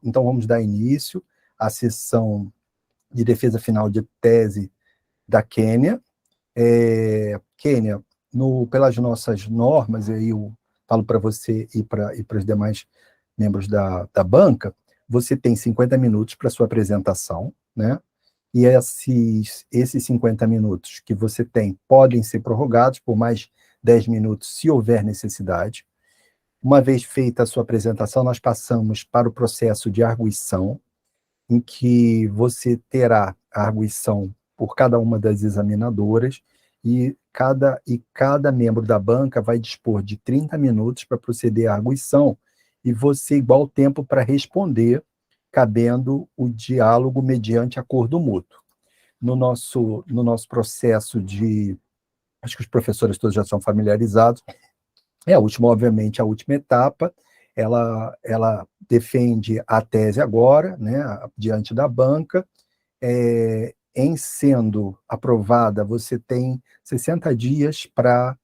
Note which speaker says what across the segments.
Speaker 1: Então, vamos dar início à sessão de defesa final de tese da Kênia. Kênia, pelas nossas normas, e aí eu falo para você e para os demais membros da banca, você tem 50 minutos para sua apresentação, né? E esses 50 minutos que você tem podem ser prorrogados por mais 10 minutos, se houver necessidade. Uma vez feita a sua apresentação, nós passamos para o processo de arguição, em que você terá a arguição por cada uma das examinadoras, e cada membro da banca vai dispor de 30 minutos para proceder à arguição, e você igual tempo para responder, cabendo o diálogo mediante acordo mútuo. No nosso processo acho que os professores todos já são familiarizados, obviamente, a última etapa, ela defende a tese agora, né, diante da banca. Em sendo aprovada, você tem 60 dias para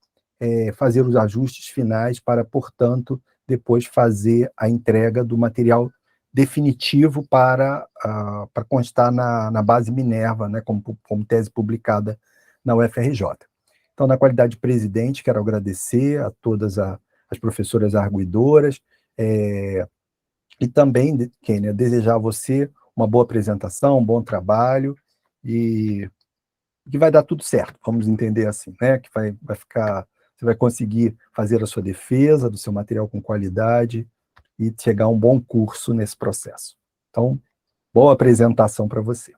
Speaker 1: fazer os ajustes finais para, portanto, depois fazer a entrega do material definitivo para constar na base Minerva, né, como tese publicada na UFRJ. Então, na qualidade de presidente, quero agradecer a todas as professoras arguidoras, e também, Kênia, desejar a você uma boa apresentação, um bom trabalho, e que vai dar tudo certo, vamos entender assim, né? Que vai ficar, você vai conseguir fazer a sua defesa do seu material com qualidade e chegar a um bom curso nesse processo. Então, boa apresentação para você.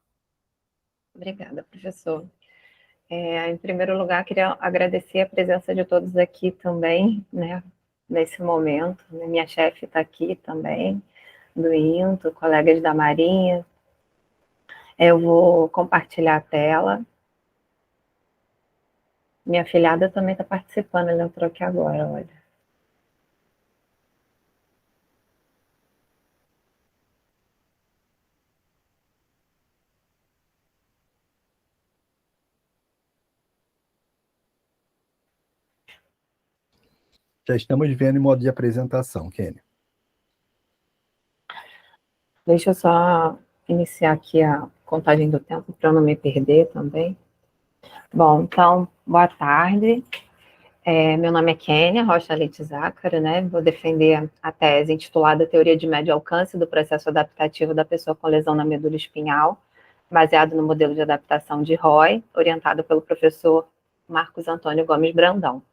Speaker 2: Obrigada, professor. Em primeiro lugar, queria agradecer a presença de todos aqui também, né, nesse momento. Minha chefe está aqui também, do INTO, colegas da Marinha. Eu vou compartilhar a tela. Minha filhada também está participando, ela entrou aqui agora, olha.
Speaker 1: Já estamos vendo em modo de apresentação, Kênia.
Speaker 2: Deixa eu só iniciar aqui a contagem do tempo para eu não me perder também. Bom, então, boa tarde. Meu nome é Kênia Rocha Leite Zácaro, né? Vou defender a tese intitulada Teoria de Médio Alcance do Processo Adaptativo da Pessoa com Lesão na Medula Espinhal, baseado no modelo de adaptação de Roy, orientado pelo professor Marcos Antônio Gomes Brandão.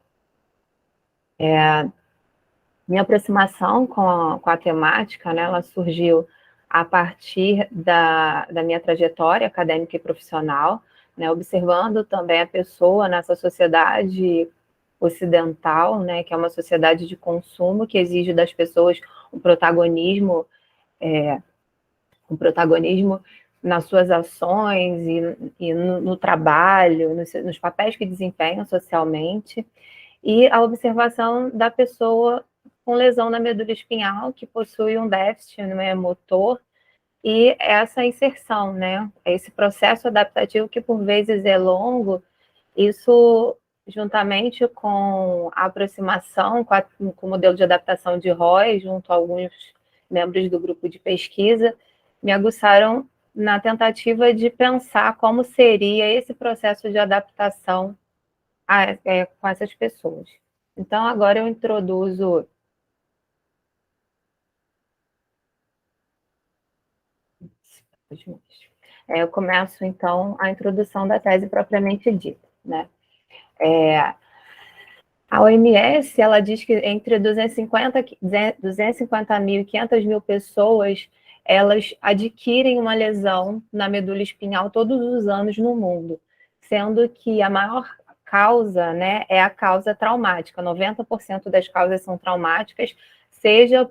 Speaker 2: Minha aproximação com a temática, né, ela surgiu a partir da minha trajetória acadêmica e profissional, né, observando também a pessoa nessa sociedade ocidental, né, que é uma sociedade de consumo que exige das pessoas um protagonismo nas suas ações e no trabalho, nos papéis que desempenham socialmente, e a observação da pessoa com lesão na medula espinhal, que possui um déficit, né, motor, e essa inserção, né, esse processo adaptativo que por vezes é longo, isso juntamente com a aproximação com o modelo de adaptação de Roy, junto a alguns membros do grupo de pesquisa, me aguçaram na tentativa de pensar como seria esse processo de adaptação com essas pessoas. Então, agora eu introduzo... Eu começo, então, a introdução da tese propriamente dita, né? A OMS, ela diz que entre 250 mil e 500 mil pessoas, elas adquirem uma lesão na medula espinhal todos os anos no mundo, sendo que a maior causa, né, é a causa traumática. 90% das causas são traumáticas, seja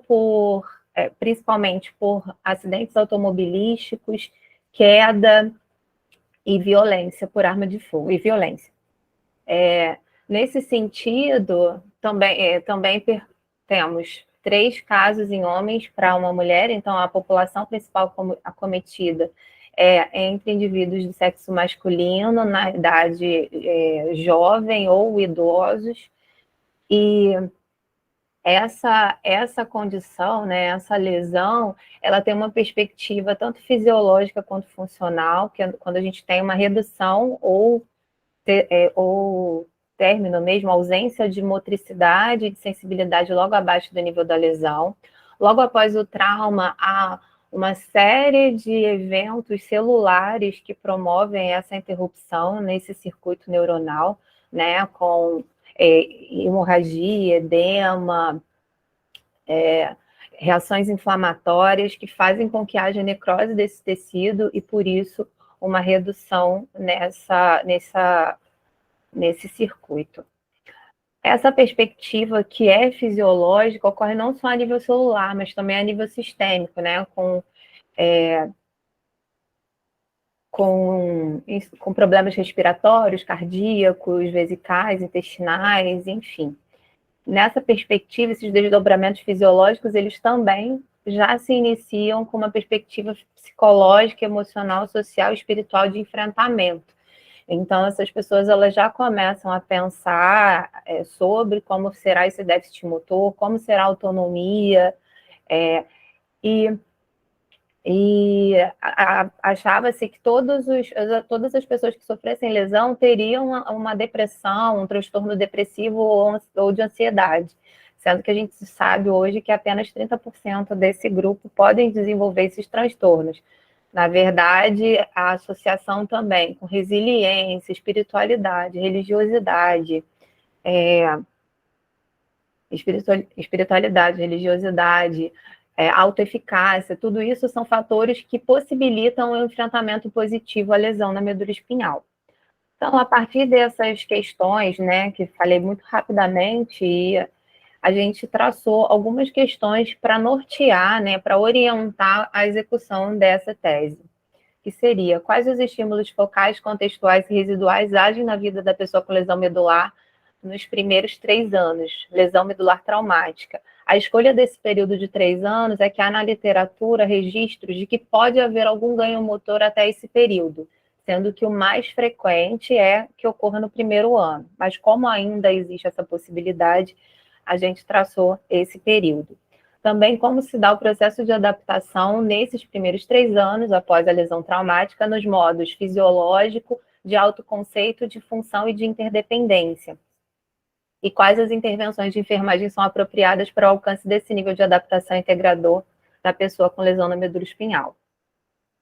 Speaker 2: principalmente por acidentes automobilísticos, queda e violência por arma de fogo, e violência. Nesse sentido, também temos 3 casos em homens para uma mulher, então a população principal acometida é entre indivíduos do sexo masculino, na idade jovem ou idosos, e essa condição, né, essa lesão, ela tem uma perspectiva tanto fisiológica quanto funcional, que é quando a gente tem uma redução ou término mesmo, ausência de motricidade e de sensibilidade logo abaixo do nível da lesão. Logo após o trauma, há uma série de eventos celulares que promovem essa interrupção nesse circuito neuronal, né, com hemorragia, edema, reações inflamatórias que fazem com que haja necrose desse tecido e, por isso, uma redução nesse circuito. Essa perspectiva que é fisiológica ocorre não só a nível celular, mas também a nível sistêmico, né, com problemas respiratórios, cardíacos, vesicais, intestinais, enfim. Nessa perspectiva, esses desdobramentos fisiológicos, eles também já se iniciam com uma perspectiva psicológica, emocional, social e espiritual de enfrentamento. Então, essas pessoas elas já começam a pensar sobre como será esse déficit motor, como será a autonomia, achava-se que todas as pessoas que sofressem lesão teriam uma depressão, um transtorno depressivo ou de ansiedade, sendo que a gente sabe hoje que apenas 30% desse grupo podem desenvolver esses transtornos. Na verdade, a associação também com resiliência, espiritualidade, religiosidade, autoeficácia, tudo isso são fatores que possibilitam o enfrentamento positivo à lesão na medula espinhal. Então, a partir dessas questões, né, que falei muito rapidamente, a gente traçou algumas questões para nortear, né, para orientar a execução dessa tese, que seria: quais os estímulos focais, contextuais e residuais agem na vida da pessoa com lesão medular nos primeiros 3 anos, lesão medular traumática. A escolha desse período de 3 anos é que há na literatura registros de que pode haver algum ganho motor até esse período, sendo que o mais frequente é que ocorra no primeiro ano. Mas como ainda existe essa possibilidade, a gente traçou esse período. Também como se dá o processo de adaptação nesses primeiros 3 anos, após a lesão traumática, nos modos fisiológico, de autoconceito, de função e de interdependência. E quais as intervenções de enfermagem são apropriadas para o alcance desse nível de adaptação integrador da pessoa com lesão na medula espinhal.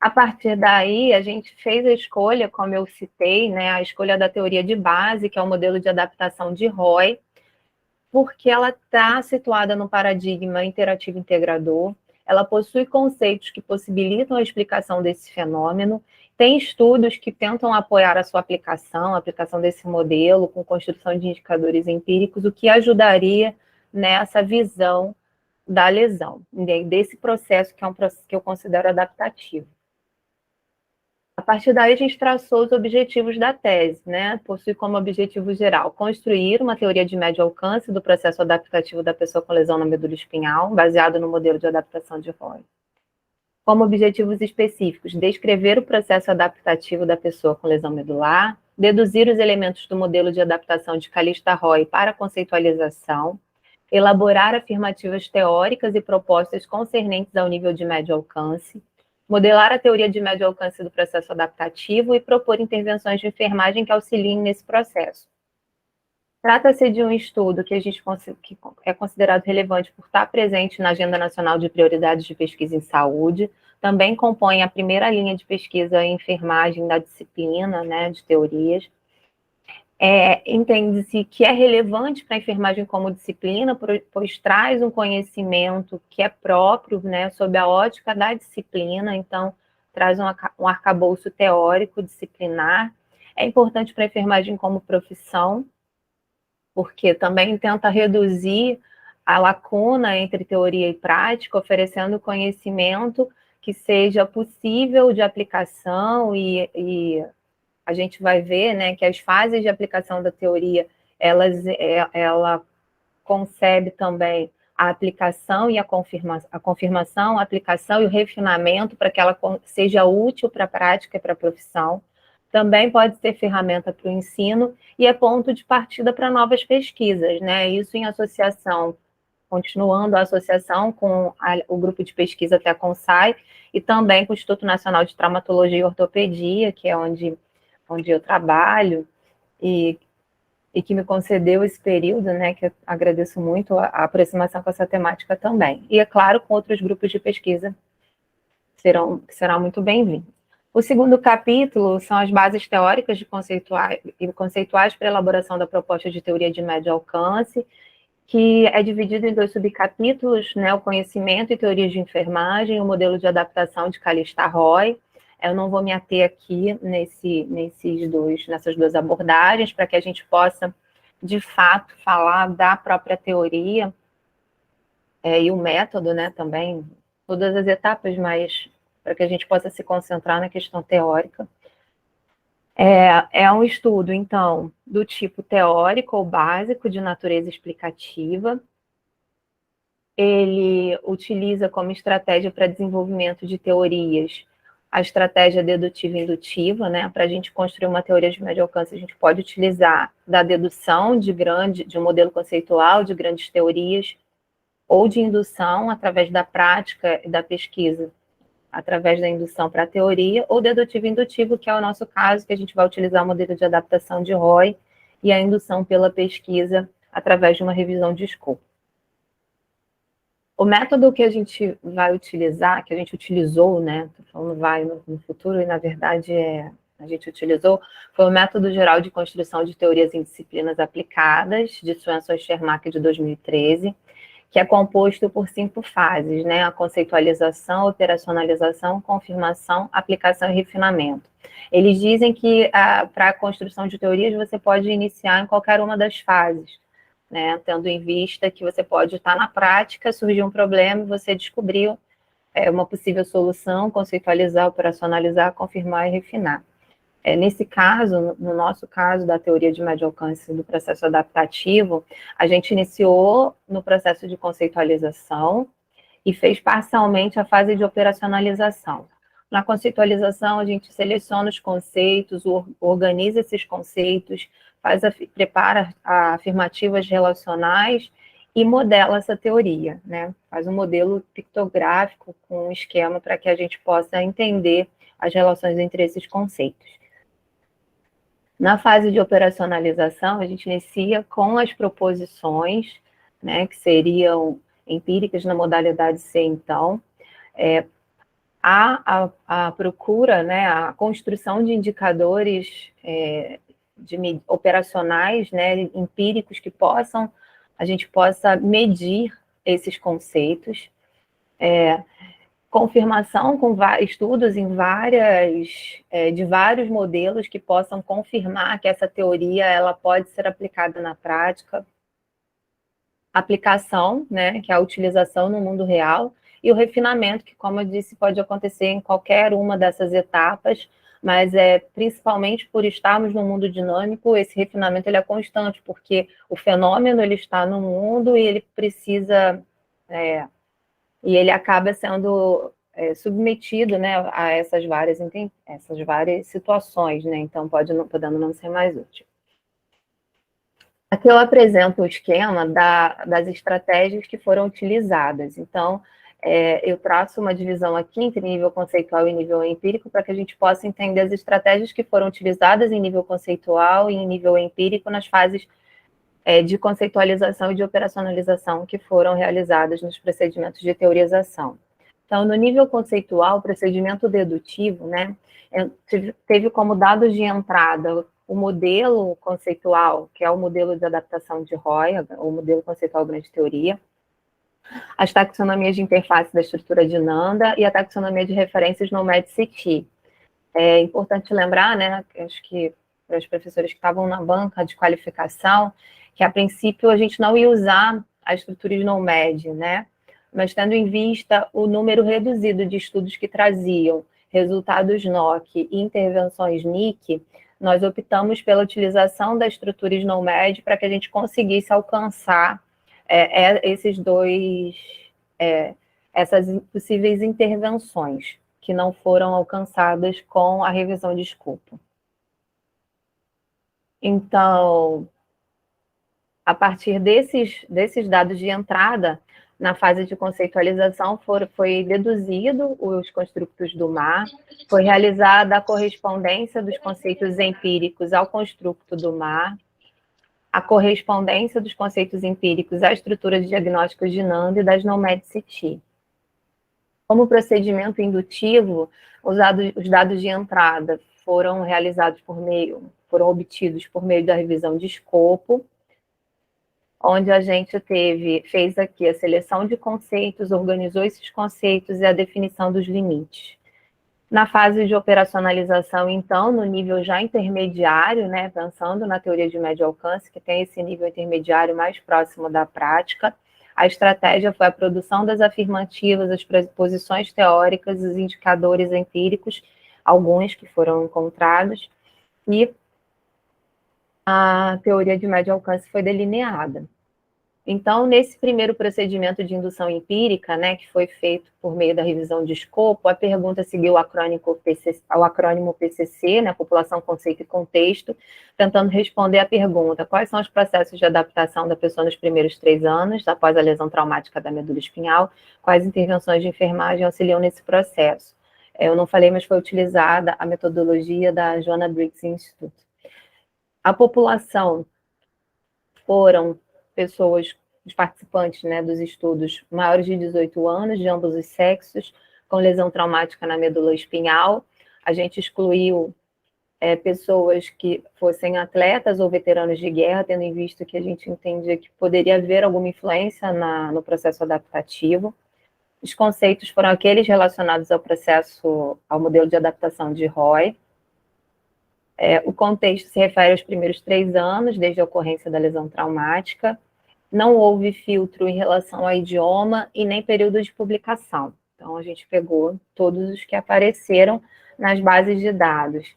Speaker 2: A partir daí, a gente fez a escolha, como eu citei, né, a escolha da teoria de base, que é o modelo de adaptação de Roy, porque ela está situada no paradigma interativo integrador, ela possui conceitos que possibilitam a explicação desse fenômeno, tem estudos que tentam apoiar a sua aplicação, a aplicação desse modelo, com construção de indicadores empíricos, o que ajudaria nessa visão da lesão, desse processo que é um processo que eu considero adaptativo. A partir daí, a gente traçou os objetivos da tese, né? Possui como objetivo geral construir uma teoria de médio alcance do processo adaptativo da pessoa com lesão na medula espinhal, baseado no modelo de adaptação de Roy. Como objetivos específicos, descrever o processo adaptativo da pessoa com lesão medular, deduzir os elementos do modelo de adaptação de Callista-Roy para conceitualização, elaborar afirmativas teóricas e propostas concernentes ao nível de médio alcance, modelar a teoria de médio alcance do processo adaptativo e propor intervenções de enfermagem que auxiliem nesse processo. Trata-se de um estudo que é considerado relevante por estar presente na Agenda Nacional de Prioridades de Pesquisa em Saúde, também compõe a primeira linha de pesquisa em enfermagem da disciplina, né, de teorias. Entende-se que é relevante para a enfermagem como disciplina, pois traz um conhecimento que é próprio, né, sob a ótica da disciplina, então traz um arcabouço teórico disciplinar. É importante para a enfermagem como profissão, porque também tenta reduzir a lacuna entre teoria e prática, oferecendo conhecimento que seja possível de aplicação e a gente vai ver, né, que as fases de aplicação da teoria, ela concebe também a aplicação e a confirmação, a aplicação e o refinamento para que ela seja útil para a prática e para a profissão. Também pode ser ferramenta para o ensino e é ponto de partida para novas pesquisas, né? Isso em associação continuando a associação com o grupo de pesquisa TECONSAI e também com o Instituto Nacional de Traumatologia e Ortopedia, que é onde eu trabalho, e que me concedeu esse período, né, que eu agradeço muito a aproximação com essa temática também. E, é claro, com outros grupos de pesquisa que serão muito bem-vindos. O segundo capítulo são as bases teóricas e conceituais para a elaboração da proposta de teoria de médio alcance, que é dividido em 2 subcapítulos, né, o conhecimento e teorias de enfermagem, o modelo de adaptação de Callista-Roy. Eu não vou me ater aqui nessas 2 abordagens, para que a gente possa, de fato, falar da própria teoria e o método, né, também, todas as etapas, mas para que a gente possa se concentrar na questão teórica. É um estudo, então, do tipo teórico ou básico, de natureza explicativa. Ele utiliza como estratégia para desenvolvimento de teorias a estratégia dedutiva e indutiva, né? Para a gente construir uma teoria de médio alcance, a gente pode utilizar da dedução de um modelo conceitual, de grandes teorias, ou de indução através da prática e da pesquisa, através da indução para a teoria, ou dedutivo e indutivo, que é o nosso caso, que a gente vai utilizar o modelo de adaptação de Roy e a indução pela pesquisa através de uma revisão de escopo. O método que a gente vai utilizar, que a gente utilizou, né, estou falando vai no futuro, e na verdade a gente utilizou, foi o método geral de construção de teorias em disciplinas aplicadas, de Swanson e Schermack, de 2013, que é composto por 5 fases, né, a conceitualização, operacionalização, confirmação, aplicação e refinamento. Eles dizem que para a construção de teorias você pode iniciar em qualquer uma das fases, né, tendo em vista que você pode estar na prática, surgiu um problema e você descobriu uma possível solução, conceitualizar, operacionalizar, confirmar e refinar. Nesse caso, no nosso caso da teoria de médio alcance do processo adaptativo, a gente iniciou no processo de conceitualização e fez parcialmente a fase de operacionalização. Na conceitualização, a gente seleciona os conceitos, organiza esses conceitos, prepara afirmativas relacionais e modela essa teoria, né? Faz um modelo pictográfico com um esquema para que a gente possa entender as relações entre esses conceitos. Na fase de operacionalização, a gente inicia com as proposições, né, que seriam empíricas na modalidade C, então, a procura, né, a construção de indicadores operacionais, né, empíricos que a gente possa medir esses conceitos, confirmação com estudos de vários modelos que possam confirmar que essa teoria ela pode ser aplicada na prática, aplicação, né, que é a utilização no mundo real, e o refinamento, que, como eu disse, pode acontecer em qualquer uma dessas etapas, mas principalmente por estarmos num mundo dinâmico, esse refinamento ele é constante, porque o fenômeno ele está no mundo e ele precisa, e ele acaba sendo submetido, né, a essas várias situações, né, então podendo não ser mais útil. Aqui eu apresento o esquema das estratégias que foram utilizadas. Então, eu traço uma divisão aqui entre nível conceitual e nível empírico para que a gente possa entender as estratégias que foram utilizadas em nível conceitual e em nível empírico nas fases de conceitualização e de operacionalização que foram realizadas nos procedimentos de teorização. Então, no nível conceitual, o procedimento dedutivo, né, teve como dados de entrada o modelo conceitual, que é o modelo de adaptação de Roy, o modelo conceitual grande teoria, as taxonomias de interface da estrutura de Nanda e a taxonomia de referências no MED-CT. É importante lembrar, né, acho que para os professores que estavam na banca de qualificação, que a princípio a gente não ia usar a estrutura de NOMED, né, mas tendo em vista o número reduzido de estudos que traziam resultados NOC e intervenções NIC, nós optamos pela utilização da estrutura SNOMED para que a gente conseguisse alcançar essas possíveis intervenções que não foram alcançadas com a revisão de escopo. Então, a partir desses dados de entrada, na fase de conceitualização, foi deduzido os construtos do mar, foi realizada a correspondência dos conceitos empíricos ao construto do mar, a correspondência dos conceitos empíricos à estrutura de diagnósticos de Nanda e das NOMED-CT. Como procedimento indutivo, os dados de entrada foram obtidos por meio da revisão de escopo, onde a gente fez aqui a seleção de conceitos, organizou esses conceitos e a definição dos limites. Na fase de operacionalização, então, no nível já intermediário, né, pensando na teoria de médio alcance, que tem esse nível intermediário mais próximo da prática, a estratégia foi a produção das afirmativas, as posições teóricas, os indicadores empíricos, alguns que foram encontrados, e a teoria de médio alcance foi delineada. Então, nesse primeiro procedimento de indução empírica, né, que foi feito por meio da revisão de escopo, a pergunta seguiu o acrônimo PCC, né, População, Conceito e Contexto, tentando responder à pergunta: quais são os processos de adaptação da pessoa nos primeiros 3 anos, após a lesão traumática da medula espinhal, quais intervenções de enfermagem auxiliam nesse processo. Eu não falei, mas foi utilizada a metodologia da Joanna Briggs Institute. A população foram pessoas, os participantes, né, dos estudos, maiores de 18 anos, de ambos os sexos, com lesão traumática na medula espinhal. A gente excluiu pessoas que fossem atletas ou veteranos de guerra, tendo em vista que a gente entendia que poderia haver alguma influência no processo adaptativo. Os conceitos foram aqueles relacionados ao modelo de adaptação de Roy. O contexto se refere aos primeiros 3 anos, desde a ocorrência da lesão traumática. Não houve filtro em relação ao idioma e nem período de publicação. Então, a gente pegou todos os que apareceram nas bases de dados.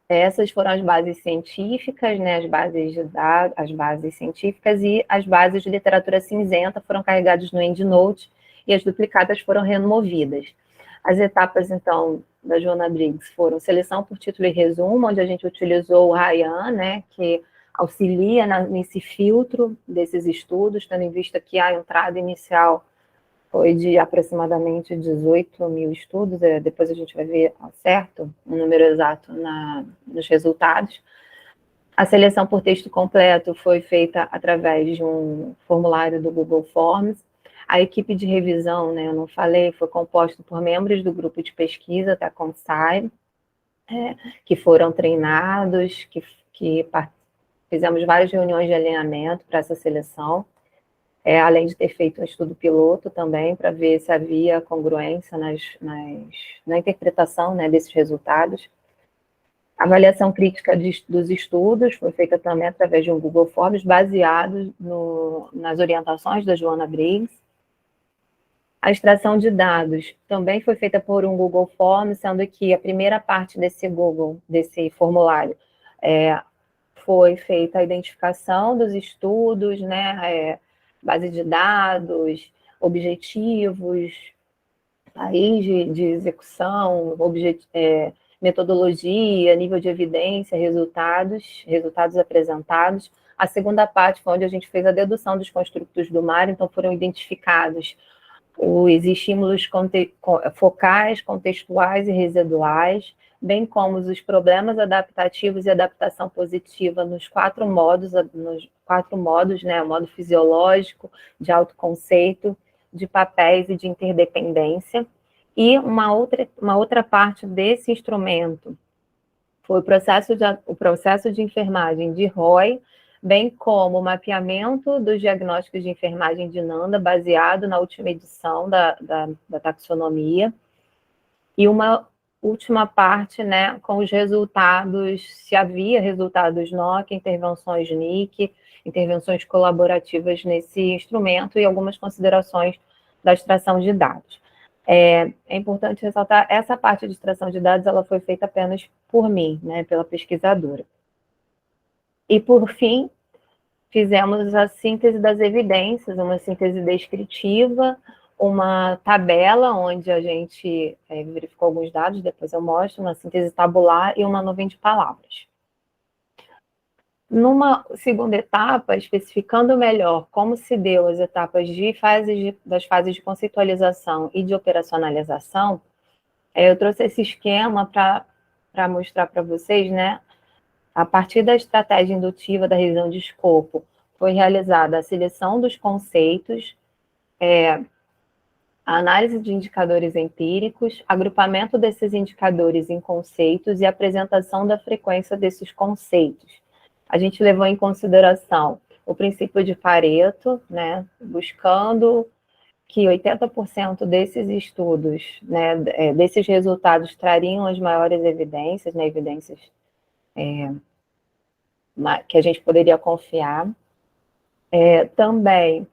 Speaker 2: Essas foram as bases científicas, né, as bases científicas, e as bases de literatura cinzenta foram carregadas no EndNote e as duplicadas foram removidas. As etapas, então, da Joanna Briggs foram seleção por título e resumo, onde a gente utilizou o Ryan, né, que auxilia nesse filtro desses estudos, tendo em vista que a entrada inicial foi de aproximadamente 18 mil estudos, depois a gente vai ver certo o número exato nos resultados. A seleção por texto completo foi feita através de um formulário do Google Forms. A equipe de revisão, né, eu não falei, foi composta por membros do grupo de pesquisa da ConSci, que foram treinados, que fizemos várias reuniões de alinhamento para essa seleção, além de ter feito um estudo piloto também, para ver se havia congruência na interpretação, né, desses resultados. A avaliação crítica dos estudos foi feita também através de um Google Forms, baseado nas orientações da Joanna Briggs. A extração de dados também foi feita por um Google Forms, sendo que a primeira parte desse formulário, foi feita a identificação dos estudos, né, base de dados, objetivos, país de execução, metodologia, nível de evidência, resultados apresentados. A segunda parte foi onde a gente fez a dedução dos construtos do mar, então foram identificados os estímulos focais, contextuais e residuais, bem como os problemas adaptativos e adaptação positiva nos 4 modos, né, o modo fisiológico, de autoconceito, de papéis e de interdependência. E uma outra parte desse instrumento foi o processo de enfermagem de Roy, bem como o mapeamento dos diagnósticos de enfermagem de Nanda, baseado na última edição da taxonomia, e uma última parte, né, com os resultados, se havia resultados NOC, intervenções NIC, intervenções colaborativas nesse instrumento e algumas considerações da extração de dados. É importante ressaltar, essa parte de extração de dados, ela foi feita apenas por mim, né, pela pesquisadora. E, por fim, fizemos a síntese das evidências, uma síntese descritiva, uma tabela onde a gente verificou alguns dados, depois eu mostro, uma síntese tabular e uma nuvem de palavras. Numa segunda etapa, especificando melhor como se deu as etapas das fases de conceitualização e de operacionalização, eu trouxe esse esquema para mostrar para vocês, né? A partir da estratégia indutiva da revisão de escopo, foi realizada a seleção dos conceitos, a análise de indicadores empíricos, agrupamento desses indicadores em conceitos e apresentação da frequência desses conceitos. A gente levou em consideração o princípio de Pareto, né, buscando que 80% desses estudos, né, desses resultados trariam as maiores evidências, né, evidências que a gente poderia confiar. Também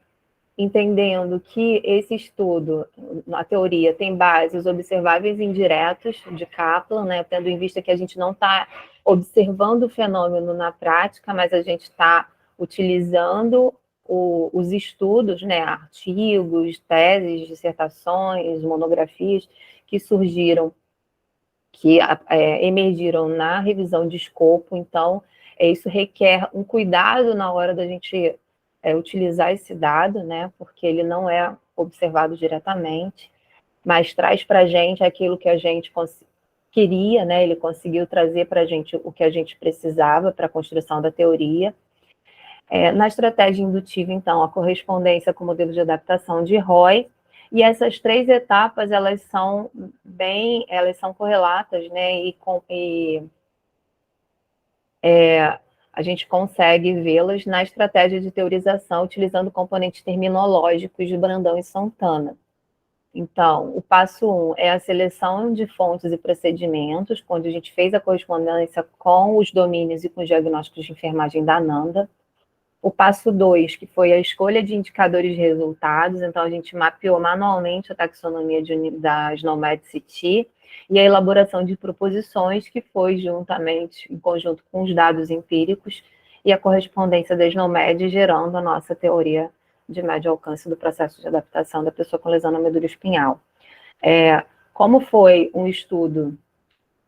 Speaker 2: entendendo que esse estudo, na teoria, tem bases observáveis indiretos de Kaplan, né, tendo em vista que a gente não está observando o fenômeno na prática, mas a gente está utilizando os estudos, né, artigos, teses, dissertações, monografias que surgiram, que emergiram na revisão de escopo. Então, isso requer um cuidado na hora da gente utilizar esse dado, né, porque ele não é observado diretamente, mas traz para a gente aquilo que a gente queria, né, ele conseguiu trazer para a gente o que a gente precisava para a construção da teoria. Na estratégia indutiva, então, a correspondência com o modelo de adaptação de Roy, e essas três etapas, elas são correlatas, né, a gente consegue vê-las na estratégia de teorização, utilizando componentes terminológicos de Brandão e Santana. Então, o passo 1 é a seleção de fontes e procedimentos, onde a gente fez a correspondência com os domínios e com os diagnósticos de enfermagem da Nanda. O passo 2, que foi a escolha de indicadores de resultados, então a gente mapeou manualmente a taxonomia da SNOMED-CT, e a elaboração de proposições, que foi juntamente, em conjunto com os dados empíricos, e a correspondência da SNOMED, gerando a nossa teoria de médio alcance do processo de adaptação da pessoa com lesão na medula espinhal. Como foi um estudo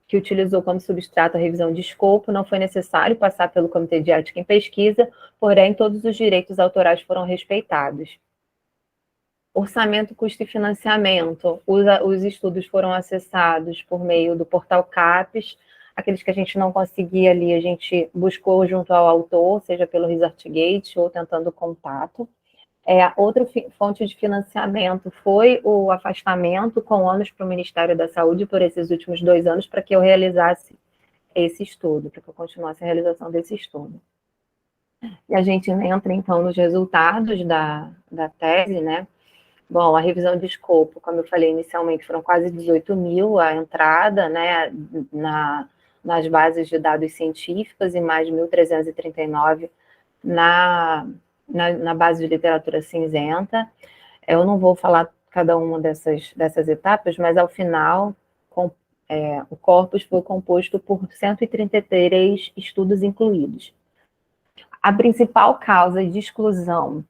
Speaker 2: que utilizou como substrato a revisão de escopo, não foi necessário passar pelo Comitê de Ética em Pesquisa, porém, todos os direitos autorais foram respeitados. Orçamento, custo e financiamento. Os estudos foram acessados por meio do portal CAPES. Aqueles que a gente não conseguia ali, a gente buscou junto ao autor, seja pelo ResearchGate ou tentando contato. Outra fonte de financiamento foi o afastamento com ônus para o Ministério da Saúde por esses últimos 2 anos, para que eu realizasse esse estudo, para que eu continuasse a realização desse estudo. E a gente entra, então, nos resultados da tese, né? Bom, a revisão de escopo, como eu falei inicialmente, foram quase 18 mil a entrada, né, nas bases de dados científicas e mais de 1.339 na base de literatura cinzenta. Eu não vou falar cada uma dessas etapas, mas ao final o corpus foi composto por 133 estudos incluídos. A principal causa de exclusão,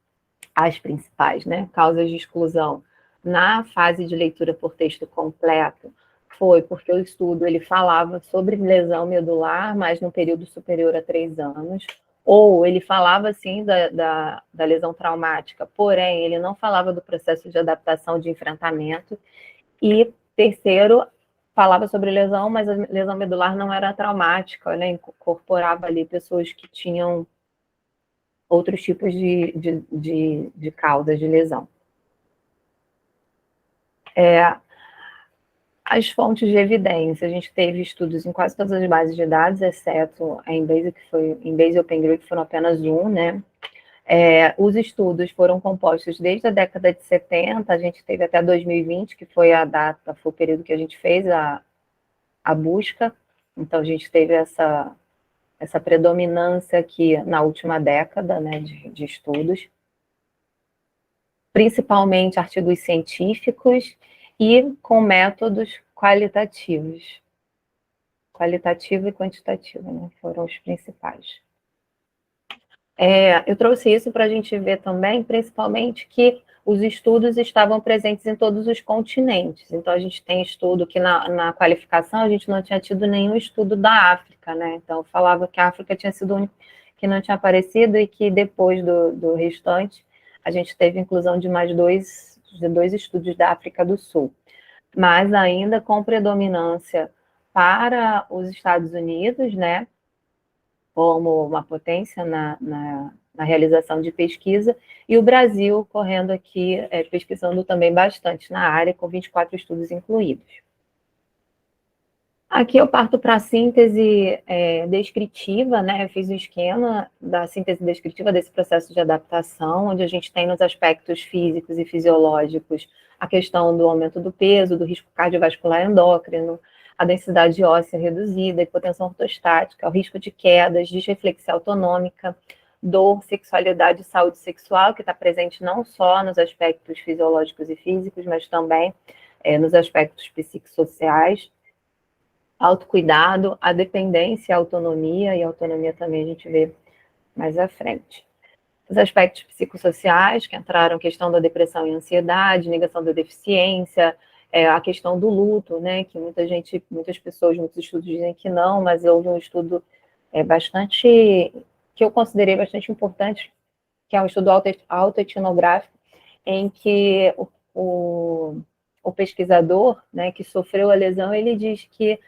Speaker 2: as principais, né, causas de exclusão na fase de leitura por texto completo, foi porque o estudo ele falava sobre lesão medular, mas no período superior a 3 anos, ou ele falava, sim, da lesão traumática, porém, ele não falava do processo de adaptação de enfrentamento, e terceiro, falava sobre lesão, mas a lesão medular não era traumática, né, incorporava ali pessoas que tinham outros tipos de causas de lesão. As fontes de evidência, a gente teve estudos em quase todas as bases de dados, exceto a Embase, Embase e OpenGrid, que foram apenas um, né? Os estudos foram compostos desde a década de 70, a gente teve até 2020, que foi foi o período que a gente fez a busca, então a gente teve essa predominância aqui na última década, né, de estudos, principalmente artigos científicos e com métodos qualitativos. Qualitativo e quantitativo, né, foram os principais. Eu trouxe isso para a gente ver também, principalmente, que os estudos estavam presentes em todos os continentes. Então, a gente tem estudo que na qualificação a gente não tinha tido nenhum estudo da África, né? Então, falava que a África tinha sido o único que não tinha aparecido e que depois do restante a gente teve inclusão de mais dois estudos da África do Sul, mas ainda com predominância para os Estados Unidos, né, como uma potência na realização de pesquisa, e o Brasil correndo aqui, pesquisando também bastante na área, com 24 estudos incluídos. Aqui eu parto para a síntese descritiva, né? Eu fiz um esquema da síntese descritiva desse processo de adaptação, onde a gente tem nos aspectos físicos e fisiológicos a questão do aumento do peso, do risco cardiovascular endócrino, a densidade óssea reduzida, a hipotensão ortostática, o risco de quedas, disreflexia autonômica, dor, sexualidade e saúde sexual, que está presente não só nos aspectos fisiológicos e físicos, mas também nos aspectos psicossociais, autocuidado, a dependência, a autonomia, e a autonomia também a gente vê mais à frente. Os aspectos psicossociais, que entraram a questão da depressão e ansiedade, negação da deficiência, a questão do luto, né, que muitas pessoas, muitos estudos dizem que não, mas houve um estudo que eu considerei bastante importante, que é um estudo autoetnográfico, em que o pesquisador, né, que sofreu a lesão, ele diz que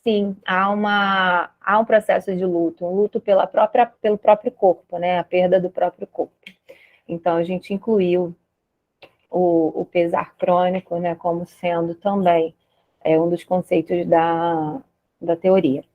Speaker 2: sim, há um processo de luto, um luto pelo próprio corpo, né, a perda do próprio corpo. Então, a gente incluiu o pesar crônico, né, como sendo também um dos conceitos da teoria.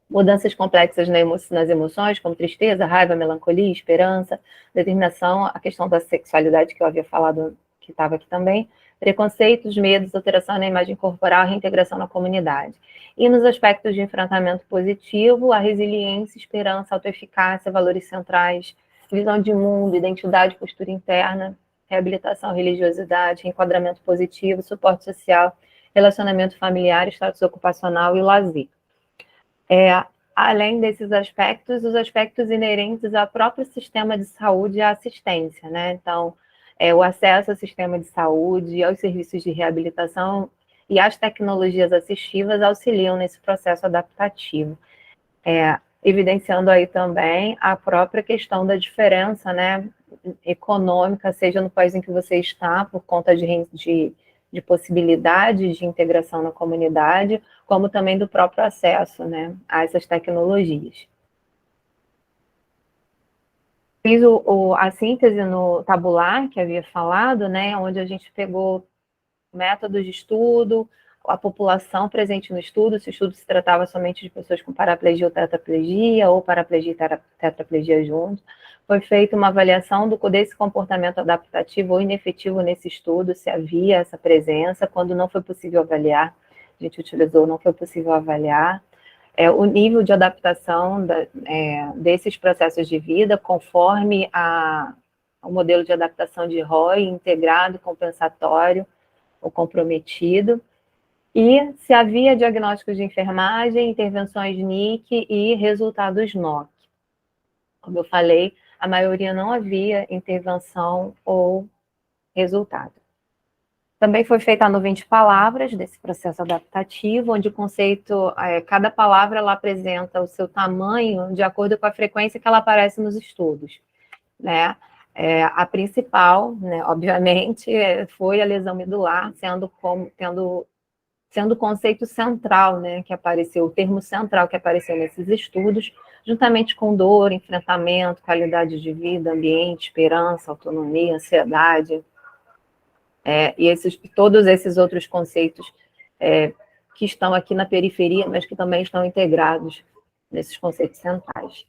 Speaker 2: Mudanças complexas nas emoções, como tristeza, raiva, melancolia, esperança, determinação, a questão da sexualidade, que eu havia falado, que estava aqui também, preconceitos, medos, alteração na imagem corporal, reintegração na comunidade. E nos aspectos de enfrentamento positivo, a resiliência, esperança, autoeficácia, valores centrais, visão de mundo, identidade, postura interna, reabilitação, religiosidade, reenquadramento positivo, suporte social, relacionamento familiar, status ocupacional e lazer. Além desses aspectos, os aspectos inerentes ao próprio sistema de saúde e à assistência, né? Então, o acesso ao sistema de saúde, aos serviços de reabilitação e às tecnologias assistivas auxiliam nesse processo adaptativo. Evidenciando aí também a própria questão da diferença, né, econômica, seja no país em que você está, por conta de possibilidades de integração na comunidade, como também do próprio acesso, né, a essas tecnologias. Fiz a síntese no tabular, que havia falado, né, onde a gente pegou métodos de estudo, a população presente no estudo, se o estudo se tratava somente de pessoas com paraplegia ou tetraplegia, ou paraplegia e tetraplegia juntos. Foi feita uma avaliação desse comportamento adaptativo ou inefetivo nesse estudo, se havia essa presença, quando não foi possível avaliar, a gente utilizou, não foi possível avaliar. O nível de adaptação desses processos de vida, conforme o modelo de adaptação de Roy, integrado, compensatório ou comprometido, e se havia diagnósticos de enfermagem, intervenções NIC e resultados NOC. Como eu falei, a maioria não havia intervenção ou resultado. Também foi feita a nuvem de palavras desse processo adaptativo, onde o conceito, cada palavra ela apresenta o seu tamanho de acordo com a frequência que ela aparece nos estudos, né? A principal, né, obviamente, foi a lesão medular, sendo o conceito central, né, que apareceu, o termo central que apareceu nesses estudos, juntamente com dor, enfrentamento, qualidade de vida, ambiente, esperança, autonomia, ansiedade, e todos esses outros conceitos que estão aqui na periferia, mas que também estão integrados nesses conceitos centrais.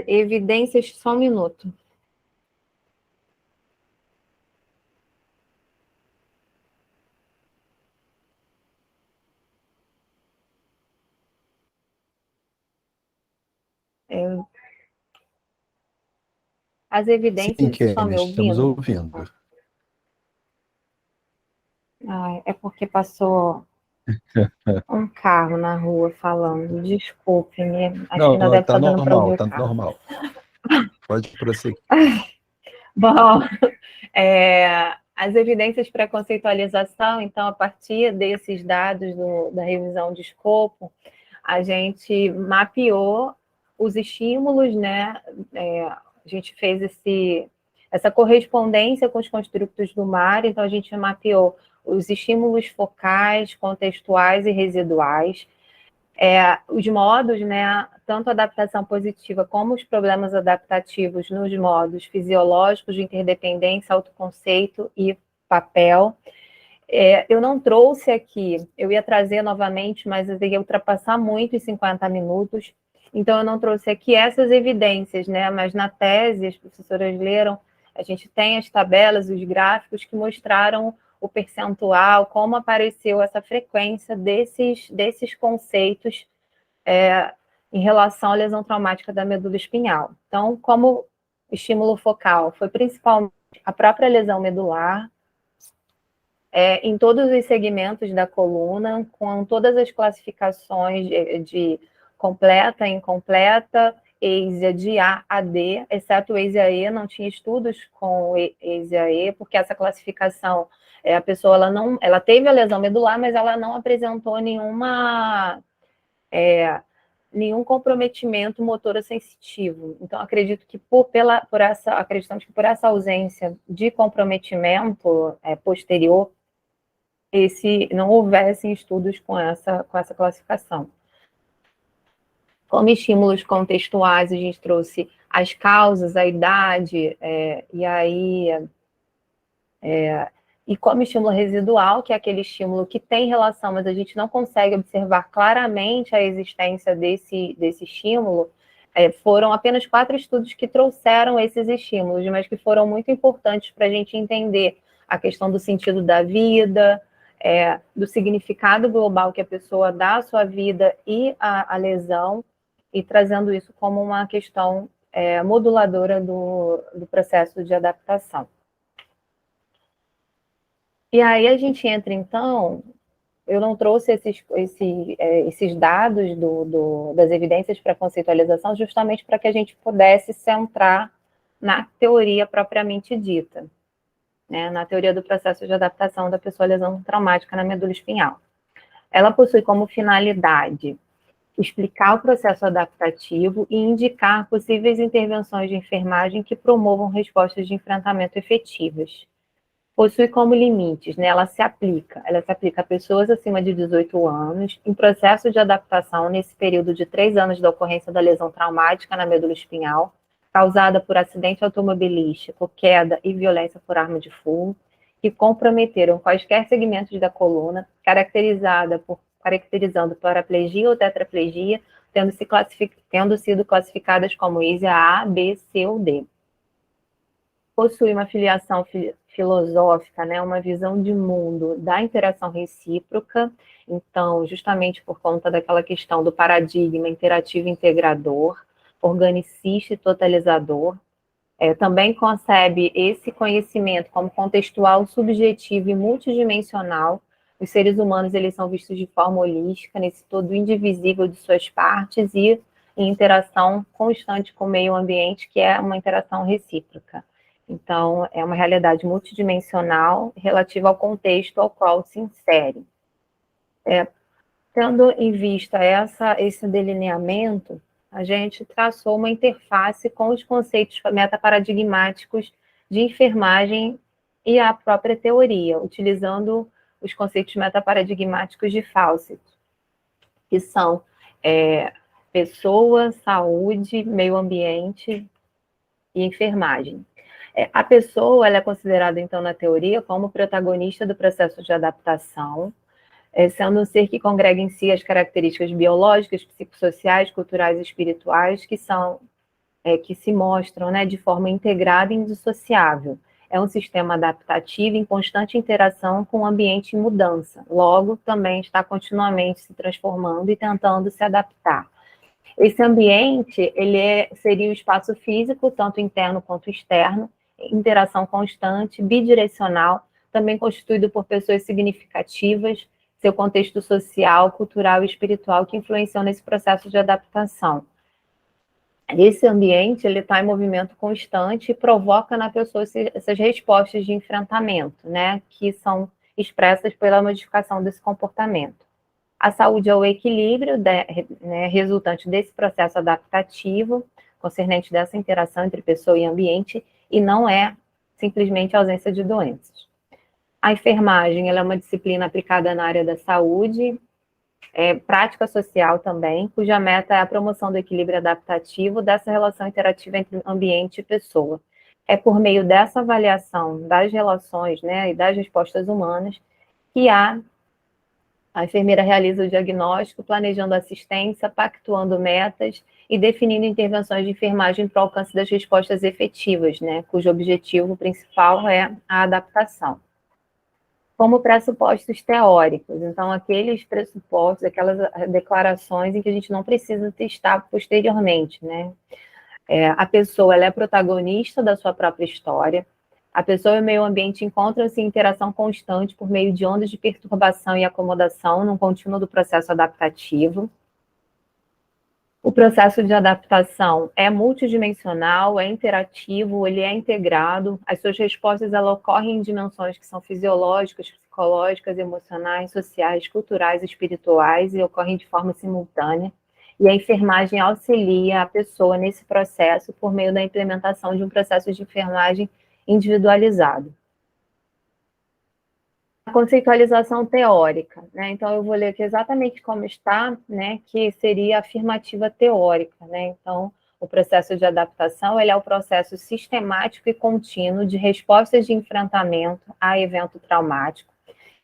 Speaker 2: Evidências, só um minuto. As evidências,
Speaker 1: Sim,
Speaker 2: estão me ouvindo?
Speaker 1: estamos ouvindo.
Speaker 2: É porque passou um carro na rua falando, desculpe-me, acho que ainda deve estar dando para ouvir o carro.
Speaker 1: Tá normal. Pode prosseguir.
Speaker 2: Bom, as evidências para conceitualização, então, a partir desses dados da revisão de escopo, a gente mapeou os estímulos, né? A gente fez essa correspondência com os construtos do mar, então a gente mapeou os estímulos focais, contextuais e residuais, os modos, né, tanto a adaptação positiva como os problemas adaptativos nos modos fisiológicos de interdependência, autoconceito e papel. Eu não trouxe aqui, eu ia trazer novamente, mas eu ia ultrapassar muito os 50 minutos, então eu não trouxe aqui essas evidências, né, mas na tese, as professoras leram, a gente tem as tabelas, os gráficos que mostraram o percentual, como apareceu essa frequência desses conceitos em relação à lesão traumática da medula espinhal. Então, como estímulo focal foi principalmente a própria lesão medular, em todos os segmentos da coluna, com todas as classificações de completa, incompleta, EISA de A a D, exceto o EISA-E, não tinha estudos com EISA-E, porque essa classificação, a pessoa ela teve a lesão medular, mas ela não apresentou nenhum comprometimento motor sensitivo. Então, acredito que acreditamos que por essa ausência de comprometimento posterior, não houvessem estudos com essa classificação. Como estímulos contextuais, a gente trouxe as causas, a idade, e como estímulo residual, que é aquele estímulo que tem relação, mas a gente não consegue observar claramente a existência desse estímulo, foram apenas 4 estudos que trouxeram esses estímulos, mas que foram muito importantes para a gente entender a questão do sentido da vida, do significado global que a pessoa dá à sua vida e à lesão, e trazendo isso como uma questão moduladora do processo de adaptação. E aí a gente entra, então, eu não trouxe esses dados das evidências para conceitualização justamente para que a gente pudesse centrar na teoria propriamente dita, né, na teoria do processo de adaptação da pessoa à lesão traumática na medula espinhal. Ela possui como finalidade explicar o processo adaptativo e indicar possíveis intervenções de enfermagem que promovam respostas de enfrentamento efetivas. Possui como limites, né? Ela se aplica a pessoas acima de 18 anos em processo de adaptação nesse período de 3 anos da ocorrência da lesão traumática na medula espinhal, causada por acidente automobilístico, queda e violência por arma de fogo, que comprometeram quaisquer segmentos da coluna, caracterizando paraplegia ou tetraplegia, tendo sido classificadas como ISA A, B, C ou D. Possui uma filiação filosófica, né, uma visão de mundo da interação recíproca, então, justamente por conta daquela questão do paradigma interativo integrador, organicista e totalizador, também concebe esse conhecimento como contextual, subjetivo e multidimensional. Os seres humanos, eles são vistos de forma holística, nesse todo indivisível de suas partes e em interação constante com o meio ambiente, que é uma interação recíproca. Então, é uma realidade multidimensional relativa ao contexto ao qual se insere. Tendo em vista esse delineamento, a gente traçou uma interface com os conceitos metaparadigmáticos de enfermagem e a própria teoria, utilizando os conceitos metaparadigmáticos de Fawcett, que são pessoa, saúde, meio ambiente e enfermagem. A pessoa ela é considerada, então, na teoria, como protagonista do processo de adaptação, sendo um ser que congrega em si as características biológicas, psicossociais, culturais e espirituais que se mostram, né, de forma integrada e indissociável. É um sistema adaptativo em constante interação com o ambiente em mudança. Logo, também está continuamente se transformando e tentando se adaptar. Esse ambiente, seria o espaço físico, tanto interno quanto externo, interação constante, bidirecional, também constituído por pessoas significativas, seu contexto social, cultural e espiritual que influenciam nesse processo de adaptação. Esse ambiente, ele está em movimento constante e provoca na pessoa essas respostas de enfrentamento, né, que são expressas pela modificação desse comportamento. A saúde é o equilíbrio né, resultante desse processo adaptativo, concernente dessa interação entre pessoa e ambiente, e não é simplesmente a ausência de doenças. A enfermagem ela é uma disciplina aplicada na área da saúde, prática social também, cuja meta é a promoção do equilíbrio adaptativo dessa relação interativa entre ambiente e pessoa. É por meio dessa avaliação das relações, né, e das respostas humanas que a enfermeira realiza o diagnóstico, planejando assistência, pactuando metas e definindo intervenções de enfermagem para o alcance das respostas efetivas, né, cujo objetivo principal é a adaptação. Como pressupostos teóricos, então aqueles pressupostos, aquelas declarações em que a gente não precisa testar posteriormente, né? A pessoa ela é protagonista da sua própria história, a pessoa e o meio ambiente encontram-se em interação constante por meio de ondas de perturbação e acomodação num contínuo do processo adaptativo. O processo de adaptação é multidimensional, é interativo, ele é integrado, as suas respostas elas ocorrem em dimensões que são fisiológicas, psicológicas, emocionais, sociais, culturais, espirituais e ocorrem de forma simultânea. E a enfermagem auxilia a pessoa nesse processo por meio da implementação de um processo de enfermagem individualizado. A conceitualização teórica, né? Então eu vou ler aqui exatamente como está, né? Que seria a afirmativa teórica, né? Então o processo de adaptação ele é o processo sistemático e contínuo de respostas de enfrentamento a evento traumático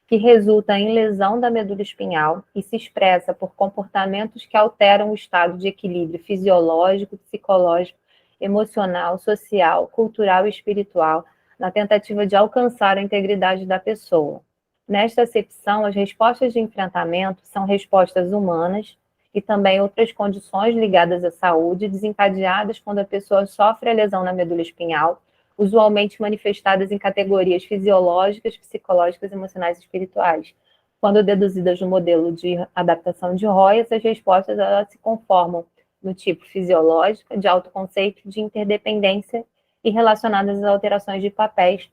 Speaker 2: que resulta em lesão da medula espinhal e se expressa por comportamentos que alteram o estado de equilíbrio fisiológico, psicológico, emocional, social, cultural e espiritual, na tentativa de alcançar a integridade da pessoa. Nesta acepção, as respostas de enfrentamento são respostas humanas e também outras condições ligadas à saúde, desencadeadas quando a pessoa sofre a lesão na medula espinhal, usualmente manifestadas em categorias fisiológicas, psicológicas, emocionais e espirituais. Quando deduzidas no modelo de adaptação de Roy, essas respostas elas se conformam no tipo fisiológico, de autoconceito, de interdependência e relacionadas às alterações de papéis,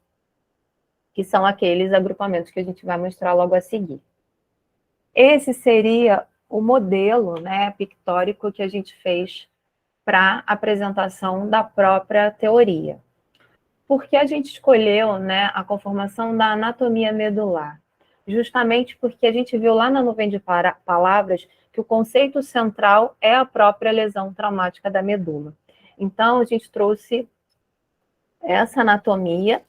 Speaker 2: que são aqueles agrupamentos que a gente vai mostrar logo a seguir. Esse seria o modelo, né, pictórico que a gente fez para a apresentação da própria teoria. Por que a gente escolheu, né, a conformação da anatomia medular? Justamente porque a gente viu lá na nuvem de palavras que o conceito central é a própria lesão traumática da medula. Então, a gente trouxe essa anatomia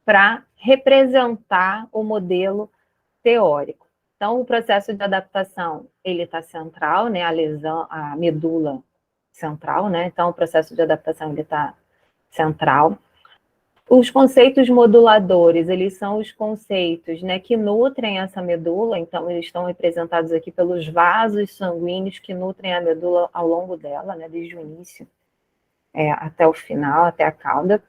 Speaker 2: para representar o modelo teórico. Então, o processo de adaptação, ele está central, né, a lesão, a medula central, né, então o processo de adaptação, ele está central. Os conceitos moduladores, eles são os conceitos, né, que nutrem essa medula, então eles estão representados aqui pelos vasos sanguíneos que nutrem a medula ao longo dela, né, desde o início até o final, até a cauda.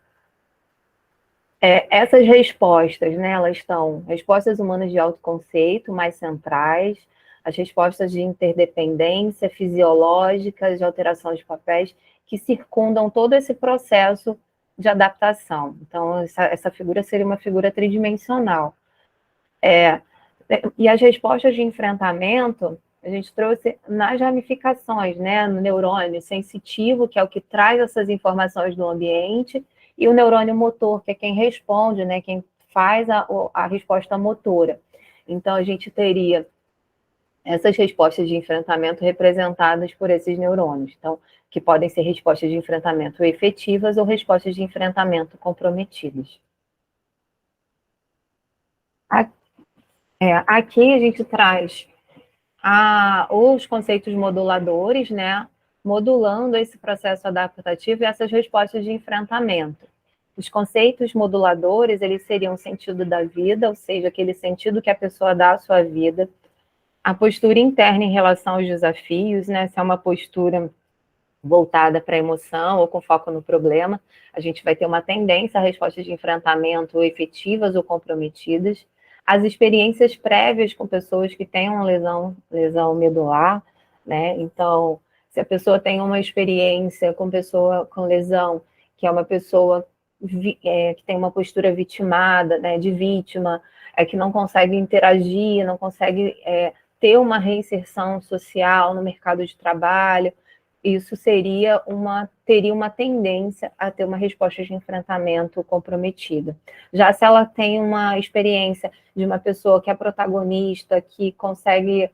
Speaker 2: Essas respostas, né, elas estão respostas humanas de autoconceito mais centrais, as respostas de interdependência fisiológicas, de alteração de papéis, que circundam todo esse processo de adaptação. Então, essa figura seria uma figura tridimensional. E as respostas de enfrentamento, a gente trouxe nas ramificações, né, no neurônio sensitivo, que é o que traz essas informações do ambiente, e o neurônio motor, que é quem responde, né, quem faz a resposta motora. Então, a gente teria essas respostas de enfrentamento representadas por esses neurônios, então, que podem ser respostas de enfrentamento efetivas ou respostas de enfrentamento comprometidas. Aqui a gente traz os conceitos moduladores, né, modulando esse processo adaptativo e essas respostas de enfrentamento. Os conceitos moduladores, eles seriam o sentido da vida, ou seja, aquele sentido que a pessoa dá à sua vida, a postura interna em relação aos desafios, né, se é uma postura voltada para a emoção ou com foco no problema, a gente vai ter uma tendência a respostas de enfrentamento efetivas ou comprometidas. As experiências prévias com pessoas que têm uma lesão medular, né? Então, se a pessoa tem uma experiência com pessoa com lesão, que é uma pessoa que tem uma postura vitimada, né, de vítima, que não consegue interagir, não consegue ter uma reinserção social no mercado de trabalho, isso teria uma tendência a ter uma resposta de enfrentamento comprometida. Já se ela tem uma experiência de uma pessoa que é protagonista, que consegue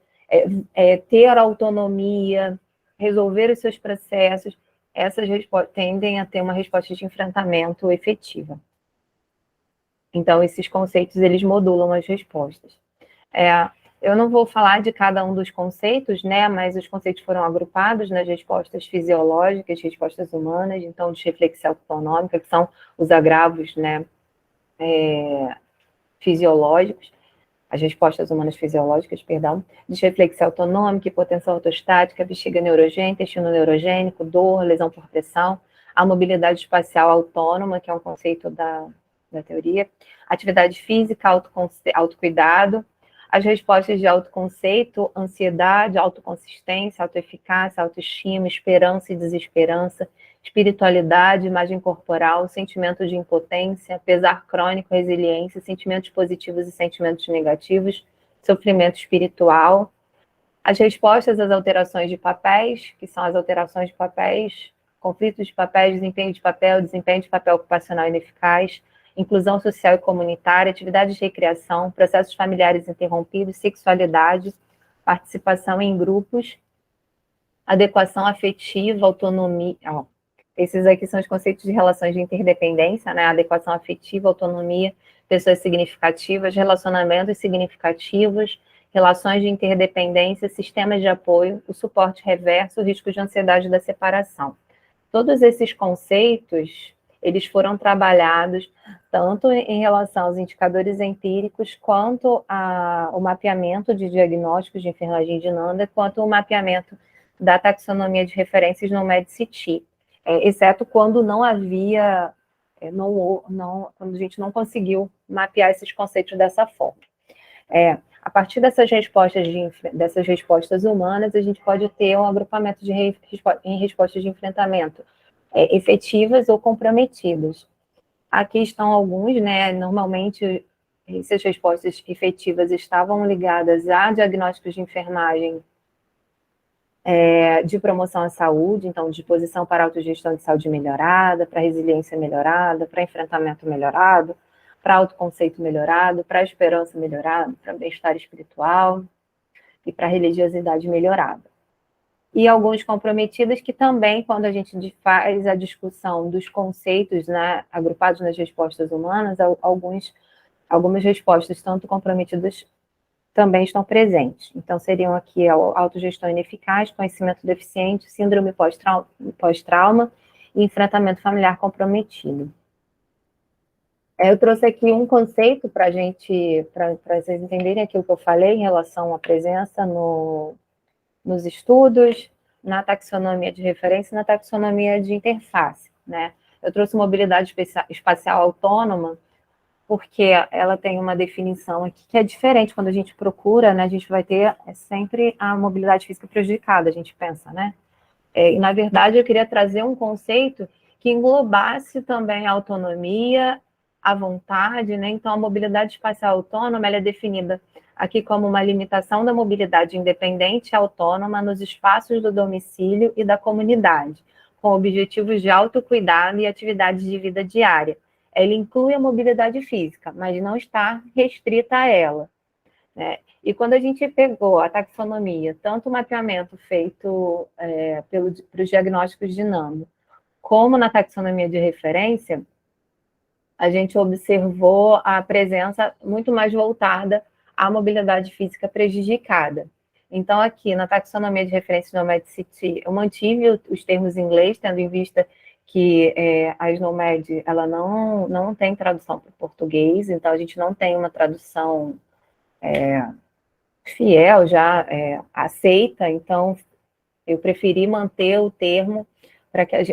Speaker 2: ter autonomia, resolver os seus processos, essas tendem a ter uma resposta de enfrentamento efetiva. Então, esses conceitos, eles modulam as respostas. Eu não vou falar de cada um dos conceitos, né, mas os conceitos foram agrupados nas respostas fisiológicas, respostas humanas, então, de reflexão autonômica, que são os agravos, né, fisiológicos, as respostas humanas fisiológicas, perdão, de reflexão autonômica, hipotensão ortostática, bexiga neurogênica, intestino neurogênico, dor, lesão por pressão, a mobilidade espacial autônoma, que é um conceito da teoria, atividade física, autocuidado, as respostas de autoconceito, ansiedade, autoconsistência, autoeficácia, autoestima, esperança e desesperança, espiritualidade, imagem corporal, sentimento de impotência, pesar crônico, resiliência, sentimentos positivos e sentimentos negativos, sofrimento espiritual, as respostas às alterações de papéis, que são as alterações de papéis, conflitos de papéis, desempenho de papel ocupacional ineficaz, inclusão social e comunitária, atividades de recreação, processos familiares interrompidos, sexualidade, participação em grupos, adequação afetiva, autonomia. Esses aqui são os conceitos de relações de interdependência, né? Adequação afetiva, autonomia, pessoas significativas, relacionamentos significativos, relações de interdependência, sistemas de apoio, o suporte reverso, o risco de ansiedade da separação. Todos esses conceitos, eles foram trabalhados tanto em relação aos indicadores empíricos, quanto ao mapeamento de diagnósticos de enfermagem de Nanda, quanto o mapeamento da taxonomia de referências no MedCT, exceto quando não havia, quando a gente não conseguiu mapear esses conceitos dessa forma. A partir dessas respostas humanas, a gente pode ter um agrupamento em respostas de enfrentamento efetivas ou comprometidas. Aqui estão alguns, né? Normalmente, essas respostas efetivas estavam ligadas a diagnósticos de enfermagem de promoção à saúde, então, disposição para autogestão de saúde melhorada, para resiliência melhorada, para enfrentamento melhorado, para autoconceito melhorado, para esperança melhorada, para bem-estar espiritual e para religiosidade melhorada. E alguns comprometidos que também, quando a gente faz a discussão dos conceitos, né, agrupados nas respostas humanas, algumas respostas, tanto comprometidas, também estão presentes. Então, seriam aqui a autogestão ineficaz, conhecimento deficiente, síndrome pós-trauma e enfrentamento familiar comprometido. Eu trouxe aqui um conceito para vocês entenderem aquilo que eu falei em relação à presença nos estudos, na taxonomia de referência e na taxonomia de interface, né? Eu trouxe mobilidade espacial autônoma, porque ela tem uma definição aqui que é diferente quando a gente procura, né? A gente vai ter sempre a mobilidade física prejudicada, a gente pensa, né? E, na verdade, eu queria trazer um conceito que englobasse também a autonomia, a vontade, né? Então, a mobilidade espacial autônoma, ela é definida aqui como uma limitação da mobilidade independente e autônoma nos espaços do domicílio e da comunidade, com objetivos de autocuidado e atividades de vida diária. Ela inclui a mobilidade física, mas não está restrita a ela, né? E quando a gente pegou a taxonomia, tanto o mapeamento feito para os diagnósticos de Nanda, como na taxonomia de referência, a gente observou a presença muito mais voltada à mobilidade física prejudicada. Então, aqui na taxonomia de referência do MedCT, eu mantive os termos em inglês, tendo em vista que a SNOMED, ela não tem tradução para o português, então a gente não tem uma tradução fiel, já aceita, então eu preferi manter o termo,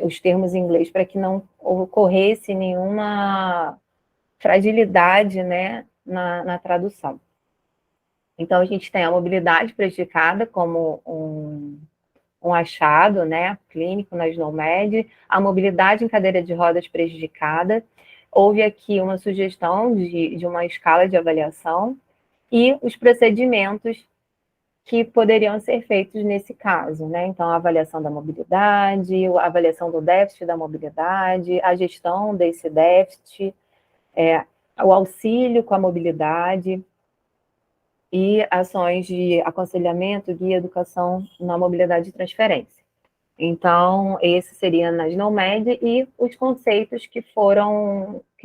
Speaker 2: os termos em inglês, para que não ocorresse nenhuma fragilidade, né, na tradução. Então, a gente tem a mobilidade prejudicada como um achado, né, clínico na SNOMED, a mobilidade em cadeira de rodas prejudicada. Houve aqui uma sugestão de uma escala de avaliação e os procedimentos que poderiam ser feitos nesse caso, né? Então, a avaliação da mobilidade, a avaliação do déficit da mobilidade, a gestão desse déficit, o auxílio com a mobilidade e ações de aconselhamento, guia, educação na mobilidade e transferência. Então, esse seria na SNOMED e os conceitos que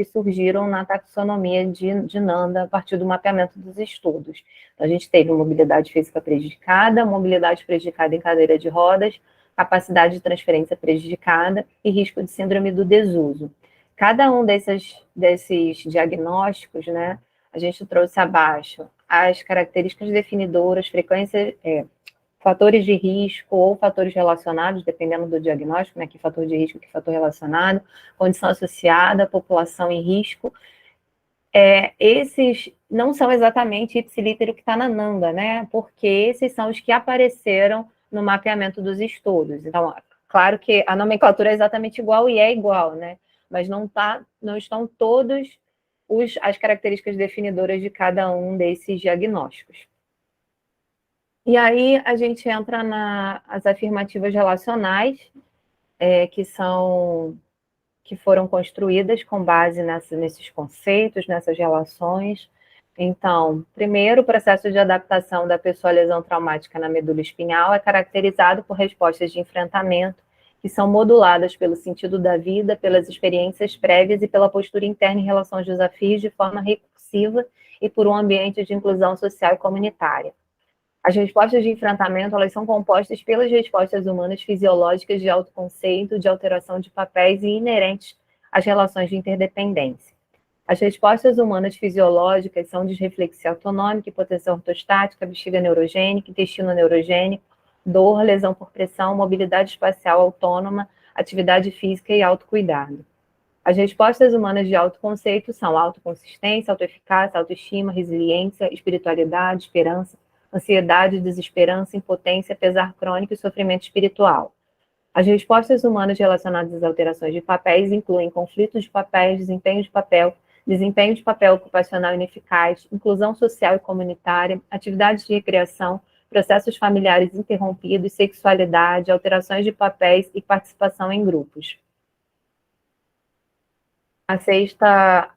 Speaker 2: surgiram na taxonomia de Nanda a partir do mapeamento dos estudos. Então, a gente teve mobilidade física prejudicada, mobilidade prejudicada em cadeira de rodas, capacidade de transferência prejudicada e risco de síndrome do desuso. Cada um desses diagnósticos, né, a gente trouxe abaixo as características definidoras, frequência, fatores de risco ou fatores relacionados, dependendo do diagnóstico, né, que fator de risco, que fator relacionado, condição associada, população em risco. Esses não são exatamente ipsilítero que está na Nanda, né, porque esses são os que apareceram no mapeamento dos estudos. Então, claro que a nomenclatura é exatamente igual e é igual, né, mas não estão todos as características definidoras de cada um desses diagnósticos. E aí a gente entra nas afirmativas relacionais, que foram construídas com base nesses conceitos, nessas relações. Então, primeiro, o processo de adaptação da pessoa à lesão traumática na medula espinhal é caracterizado por respostas de enfrentamento que são moduladas pelo sentido da vida, pelas experiências prévias e pela postura interna em relação aos desafios de forma recursiva e por um ambiente de inclusão social e comunitária. As respostas de enfrentamento, elas são compostas pelas respostas humanas fisiológicas de autoconceito, de alteração de papéis e inerentes às relações de interdependência. As respostas humanas fisiológicas são disreflexia autonômica, hipotensão ortostática, bexiga neurogênica, intestino neurogênico, dor, lesão por pressão, mobilidade espacial autônoma, atividade física e autocuidado. As respostas humanas de autoconceito são autoconsistência, autoeficácia, autoestima, resiliência, espiritualidade, esperança, ansiedade, desesperança, impotência, pesar crônico e sofrimento espiritual. As respostas humanas relacionadas às alterações de papéis incluem conflitos de papéis, desempenho de papel ocupacional ineficaz, inclusão social e comunitária, atividades de recreação, processos familiares interrompidos, sexualidade, alterações de papéis e participação em grupos. A sexta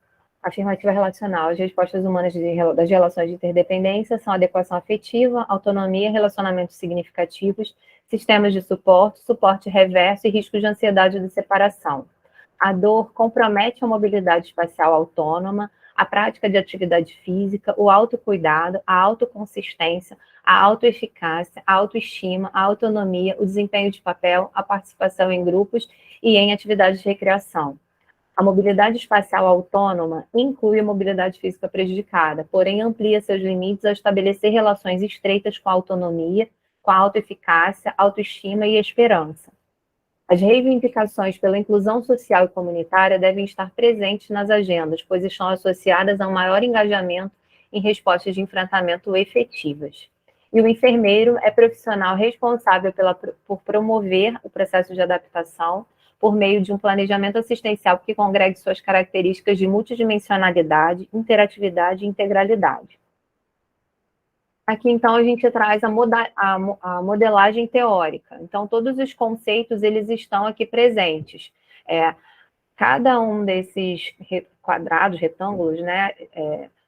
Speaker 2: afirmativa relacional. As respostas humanas das relações de interdependência são adequação afetiva, autonomia, relacionamentos significativos, sistemas de suporte, suporte reverso e riscos de ansiedade de separação. A dor compromete a mobilidade espacial autônoma, a prática de atividade física, o autocuidado, a autoconsistência, a autoeficácia, a autoestima, a autonomia, o desempenho de papel, a participação em grupos e em atividades de recreação. A mobilidade espacial autônoma inclui a mobilidade física prejudicada, porém amplia seus limites ao estabelecer relações estreitas com a autonomia, com a autoeficácia, autoestima e esperança. As reivindicações pela inclusão social e comunitária devem estar presentes nas agendas, pois estão associadas a um maior engajamento em respostas de enfrentamento efetivas. E o enfermeiro é profissional responsável por promover o processo de adaptação por meio de um planejamento assistencial que congregue suas características de multidimensionalidade, interatividade e integralidade. Aqui, então, a gente traz a modelagem teórica. Então, todos os conceitos, eles estão aqui presentes. Cada um desses quadrados, retângulos, né,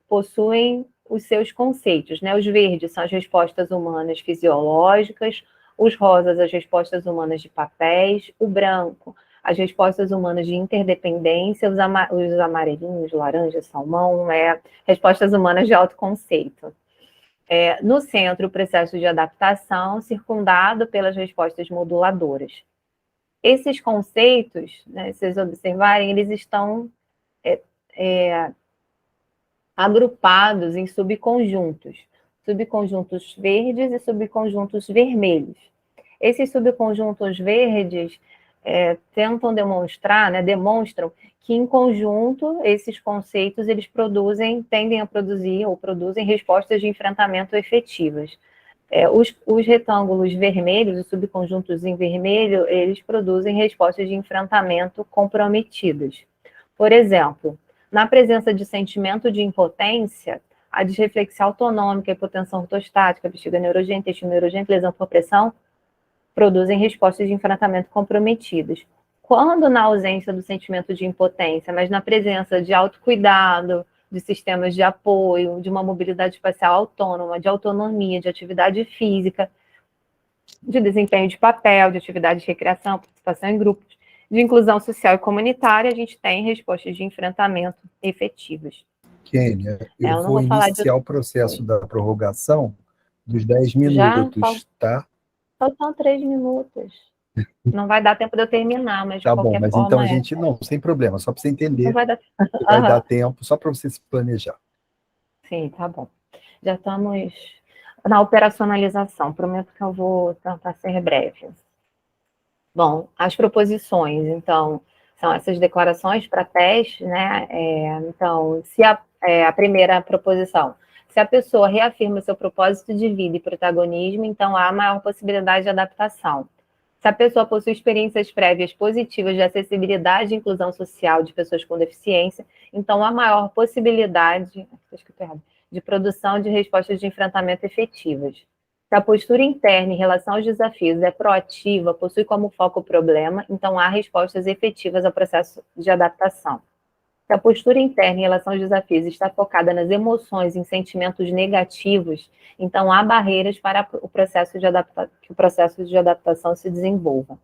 Speaker 2: possuem os seus conceitos, né? Os verdes são as respostas humanas fisiológicas, os rosas, as respostas humanas de papéis, o branco, as respostas humanas de interdependência, os amarelinhos, laranja, salmão, respostas humanas de autoconceito. No centro, o processo de adaptação, circundado pelas respostas moduladoras. Esses conceitos, né, se vocês observarem, eles estão agrupados em subconjuntos verdes e subconjuntos vermelhos. Esses subconjuntos verdes tentam demonstrar, né, demonstram que, em conjunto, esses conceitos eles tendem a produzir ou produzem respostas de enfrentamento efetivas. Os retângulos vermelhos, os subconjuntos em vermelho, eles produzem respostas de enfrentamento comprometidas. Por exemplo, na presença de sentimento de impotência, a disreflexia autonômica, a hipotensão ortostática, bexiga neurogênica, intestino neurogênico, lesão por pressão, produzem respostas de enfrentamento comprometidas. Quando na ausência do sentimento de impotência, mas na presença de autocuidado, de sistemas de apoio, de uma mobilidade espacial autônoma, de autonomia, de atividade física, de desempenho de papel, de atividade de recreação, participação em grupos, de inclusão social e comunitária, a gente tem respostas de enfrentamento efetivas.
Speaker 1: Kênia, eu
Speaker 2: não
Speaker 1: vou
Speaker 2: falar
Speaker 1: iniciar o processo da prorrogação dos 10
Speaker 2: Já?
Speaker 1: minutos, tá?
Speaker 2: Faltam 3 minutos. Não vai dar tempo de eu terminar, mas de
Speaker 1: Tá bom,
Speaker 2: qualquer
Speaker 1: mas então
Speaker 2: forma
Speaker 1: a gente, não, sem problema, só para você
Speaker 2: Não
Speaker 1: entender
Speaker 2: vai dar
Speaker 1: que vai dar tempo, só para você se planejar.
Speaker 2: Sim, tá bom. Já estamos na operacionalização. Prometo que eu vou tentar ser breve. Bom, as proposições, então, são essas declarações para teste, né? Então, se a primeira proposição, se a pessoa reafirma seu propósito de vida e protagonismo, então há maior possibilidade de adaptação. Se a pessoa possui experiências prévias positivas de acessibilidade e inclusão social de pessoas com deficiência, então há maior possibilidade de produção de respostas de enfrentamento efetivas. Se a postura interna em relação aos desafios é proativa, possui como foco o problema, então há respostas efetivas ao processo de adaptação. Se a postura interna em relação aos desafios está focada nas emoções e em sentimentos negativos, então há barreiras para que o processo de adaptação se desenvolva.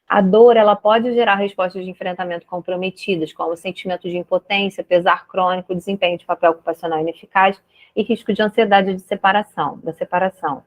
Speaker 2: A dor, ela pode gerar respostas de enfrentamento comprometidas, como sentimentos de impotência, pesar crônico, desempenho de papel ocupacional ineficaz e risco de ansiedade da separação.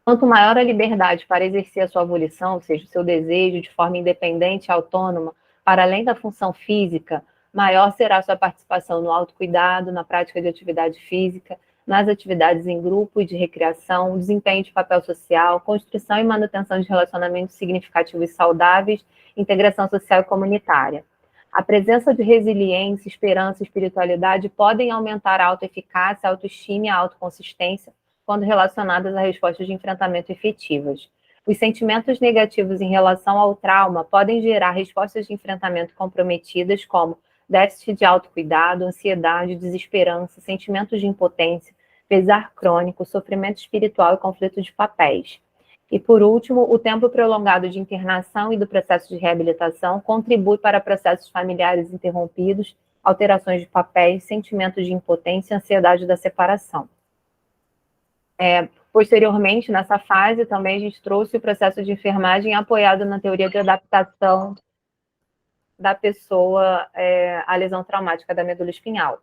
Speaker 2: Quanto maior a liberdade para exercer a sua volição, ou seja, o seu desejo de forma independente e autônoma, para além da função física, maior será a sua participação no autocuidado, na prática de atividade física, nas atividades em grupo e de recreação, desempenho de papel social, construção e manutenção de relacionamentos significativos e saudáveis, integração social e comunitária. A presença de resiliência, esperança e espiritualidade podem aumentar a autoeficácia, a autoestima e a autoconsistência, quando relacionadas a respostas de enfrentamento efetivas. Os sentimentos negativos em relação ao trauma podem gerar respostas de enfrentamento comprometidas, como déficit de autocuidado, ansiedade, desesperança, sentimentos de impotência, pesar crônico, sofrimento espiritual e conflito de papéis. E, por último, o tempo prolongado de internação e do processo de reabilitação contribui para processos familiares interrompidos, alterações de papéis, sentimentos de impotência e ansiedade da separação. Posteriormente, nessa fase, também a gente trouxe o processo de enfermagem apoiado na teoria de adaptação da pessoa à lesão traumática da medula espinhal.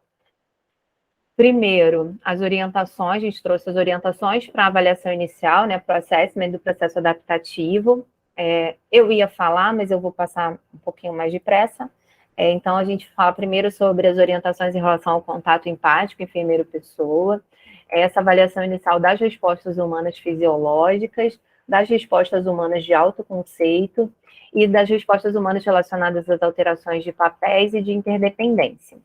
Speaker 2: Primeiro, as orientações, a gente trouxe as orientações para a avaliação inicial, né, para o assessment do processo adaptativo. Eu ia falar, mas eu vou passar um pouquinho mais depressa. Então, a gente fala primeiro sobre as orientações em relação ao contato empático, enfermeiro-pessoa, essa avaliação inicial das respostas humanas fisiológicas, das respostas humanas de autoconceito e das respostas humanas relacionadas às alterações de papéis e de interdependência.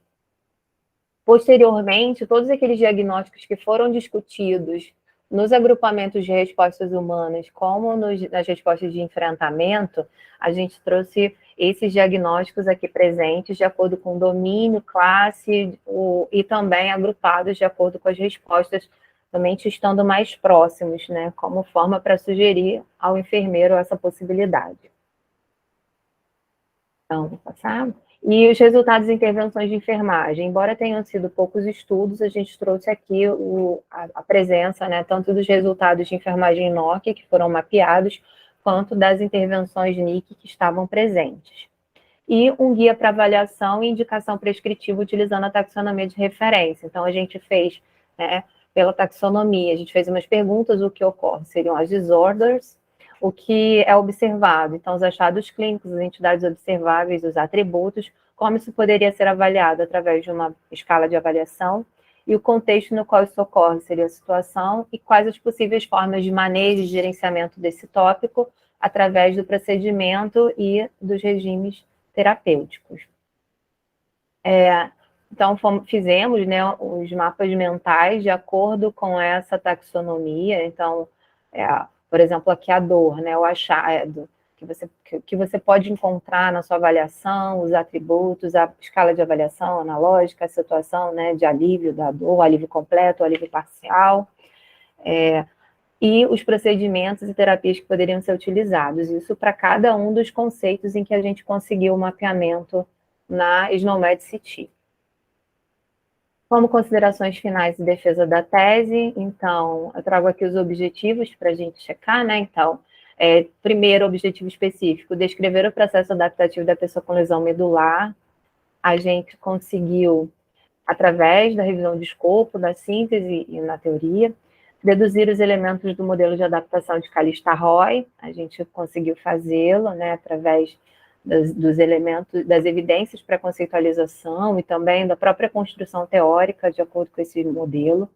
Speaker 2: Posteriormente, todos aqueles diagnósticos que foram discutidos nos agrupamentos de respostas humanas, como nas respostas de enfrentamento, a gente trouxe esses diagnósticos aqui presentes de acordo com domínio, classe e também agrupados de acordo com as respostas, somente estando mais próximos, né, como forma para sugerir ao enfermeiro essa possibilidade. Então, vou passar. E os resultados de intervenções de enfermagem, embora tenham sido poucos estudos, a gente trouxe aqui a presença, né, tanto dos resultados de enfermagem NOC, que foram mapeados, quanto das intervenções NIC que estavam presentes. E um guia para avaliação e indicação prescritiva utilizando a taxonomia de referência. Então, a gente fez, né, pela taxonomia, a gente fez umas perguntas, o que ocorre seriam as disorders, o que é observado, então os achados clínicos, as entidades observáveis, os atributos, como isso poderia ser avaliado através de uma escala de avaliação, e o contexto no qual isso ocorre seria a situação, e quais as possíveis formas de manejo e gerenciamento desse tópico através do procedimento e dos regimes terapêuticos. Então, fizemos, né, os mapas mentais de acordo com essa taxonomia, então, por exemplo, aqui a dor, né, o achado. que você pode encontrar na sua avaliação, os atributos, a escala de avaliação analógica, a situação, né, de alívio da dor, alívio completo, alívio parcial, e os procedimentos e terapias que poderiam ser utilizados. Isso para cada um dos conceitos em que a gente conseguiu o mapeamento na SNOMED CT. Como considerações finais e defesa da tese, então, eu trago aqui os objetivos para a gente checar, né? Então, primeiro objetivo específico, descrever o processo adaptativo da pessoa com lesão medular. A gente conseguiu, através da revisão de escopo, da síntese e na teoria, deduzir os elementos do modelo de adaptação de Callista-Roy. A gente conseguiu fazê-lo, né, através dos elementos, das evidências para conceitualização e também da própria construção teórica de acordo com esse modelo.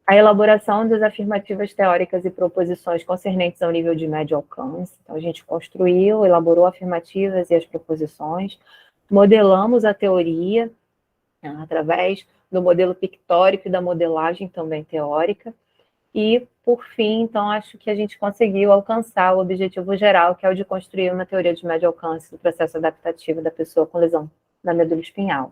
Speaker 2: A elaboração das afirmativas teóricas e proposições concernentes ao nível de médio alcance. Então, a gente construiu, elaborou afirmativas e as proposições, modelamos a teoria, através do modelo pictórico e da modelagem também teórica. E, por fim, então, acho que a gente conseguiu alcançar o objetivo geral, que é o de construir uma teoria de médio alcance do processo adaptativo da pessoa com lesão da medula espinhal.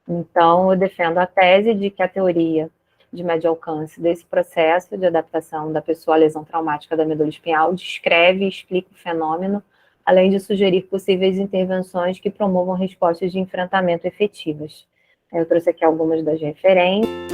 Speaker 2: Então, eu defendo a tese de que a teoria de médio alcance desse processo de adaptação da pessoa à lesão traumática da medula espinhal descreve e explica o fenômeno, além de sugerir possíveis intervenções que promovam respostas de enfrentamento efetivas. Eu trouxe aqui algumas das referências.